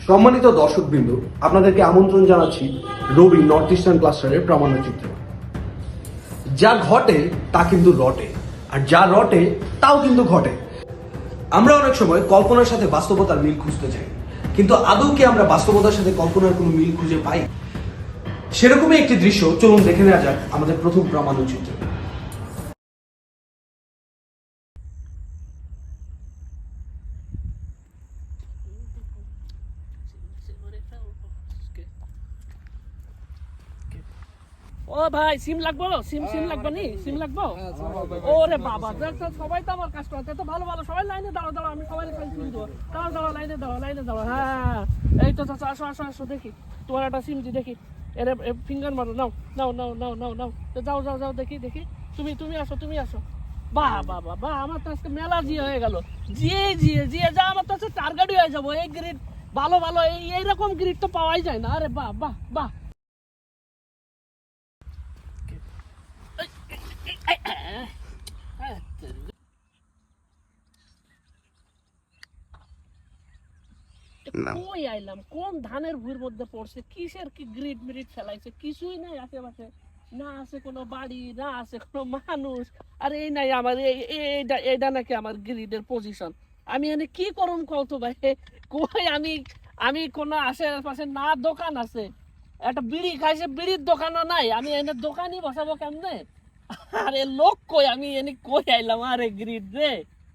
সম্মানিত দর্শকবৃন্দ, আপনাদেরকে আমন্ত্রণ জানাচ্ছি রবি নর্থ ইস্টার্ন ক্লাস্টারের প্রামাণ্যচিত্রে। যা ঘটে তা কিন্তু রটে, আর যা রটে তাও কিন্তু ঘটে। আমরা অনেক সময় কল্পনার সাথে বাস্তবতার মিল খুঁজতে চাই, কিন্তু আদৌ কি আমরা বাস্তবতার সাথে কল্পনার কোনো মিল খুঁজে পাই? সেরকমই একটি দৃশ্য চলুন দেখে নেওয়া যাক আমাদের প্রথম প্রামাণ্যচিত্রে। ও ভাই সিম লাগবো, সিম লাগবে নি, সিম লাগবো। ওরে বাবা, সবাই তো আমার কাজ করতে তো ভালো ভালো, সবাই লাইনে দাঁড়াও দাঁড়াও, আমি সবাই সিম দেবো। দাঁড়াও লাইনে দাঁড়াও। হ্যাঁ এই তো চাচা, আসো দেখি তোমার একটা সিম দি দেখি। এরে ফিঙ্গার মারো, নাও। যাও দেখি তুমি আসো। বাহ আমার তো আজকে মেলা জিয়ে হয়ে গেল। জিয়ে যা আমার তো টার্গেটই হয়ে যাবো। এই গ্রিড ভালো এইরকম গ্রিড তো পাওয়াই যায় না। আরে বাহ কই আইলাম, কোন ধানের ভুঁইর মধ্যে পড়ছে, কিসের কি গ্রিড মিরিড ফেলাইছে, কিছুই নাই আশেপাশে। না আছে কোনো বাড়ি, না আছে কোনো মানুষ। আর এই নাই আমার এইটা নাকি আমার গ্রিডের পজিশন। আমি এনে কি করুম কত ভাই? কই আমি কোনো আশেপাশে না দোকান আছে, একটা বিড়ি খাইছে, বিড়ির দোকানও নাই। আমি এনে দোকানই বসাবো কেমনে? আরে লোক কই, আমি এনে কই আইলাম? আরে গ্রিড রে।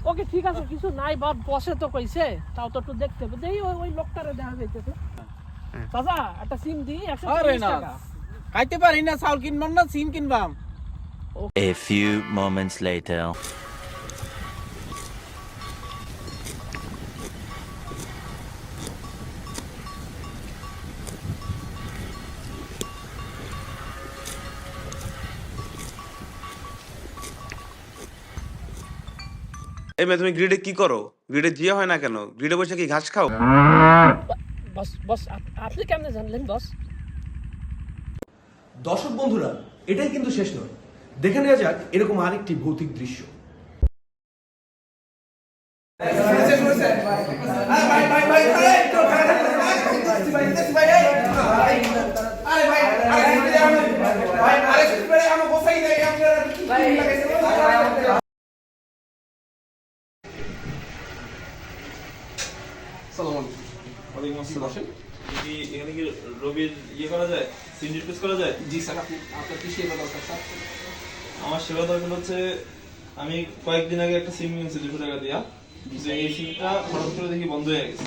ওকে ঠিক আছে, কিছু নাই বাপ, বসে তো কইছে, তাও তো একটু দেখতে হবে। দেখি ওই লোকটারে দেখা যাইতেছে। চাচা একটা সিম দি, 130 টাকা। খাইতে পারি না, চাউল কিনবাম না সিম কিনবাম। A few moments later. এই মেয়ে, তুমি গ্রিডে কি করো? গ্রিডে জিয়া হয় না কেন? গ্রিডে বসে কি ঘাস খাও? বস আপনি কেমনে জানলেন বস? দর্শক বন্ধুরা, এটাই কিন্তু শেষ নয়, দেখে নেওয়া যাক এরকম আরেকটি ভৌতিক দৃশ্য। এখানে কি রবির ইয়ে করা যায়, সিম রিপ্লেস করা যায়? জি স্যার, আপনার কি সেবা দরকার স্যার? আমার সেবা দরকার হচ্ছে, আমি কয়েকদিন আগে একটা সিম কিনছি 200 টাকা দিয়া, যে এই সিমটা হঠাৎ করে দেখি বন্ধ হয়ে গেছে।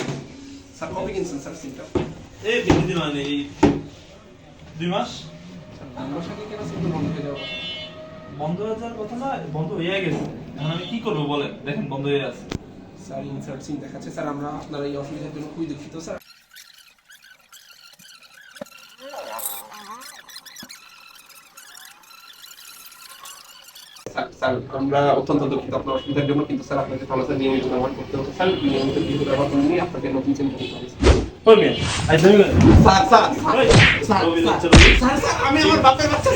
স্যার কবে কিনছেন স্যার সিমটা? এই বেশি দিন হয়নি, এই 2 মাস। আমার সাথে কেন সিম বন্ধ হয়ে যাওয়া? বন্ধ হয়ে যাওয়ার কথা না, বন্ধ হয়ে গেছে। এখন আমি কি করবো বলেন? দেখেন বন্ধ হয়ে আছে। স্যার ইনসার্ট সিম দেখাচ্ছে স্যার, আমরা আপনার এই অসুবিধার জন্য খুবই দুঃখিত স্যার। স্যার আমরা অত্যন্ত দুঃখিত আপনার অসুবিধার জন্য, কিন্তু স্যার আপনাকে থানাতে নিয়মিত ব্যবহার করতে হবে স্যার। নিয়মিত বিদ্যুৎ ব্যবহার করে নিয়ে আপনাকে নতুন সিম কিনতে হবে স্যার। আমি আমার বাপের বাচ্চা।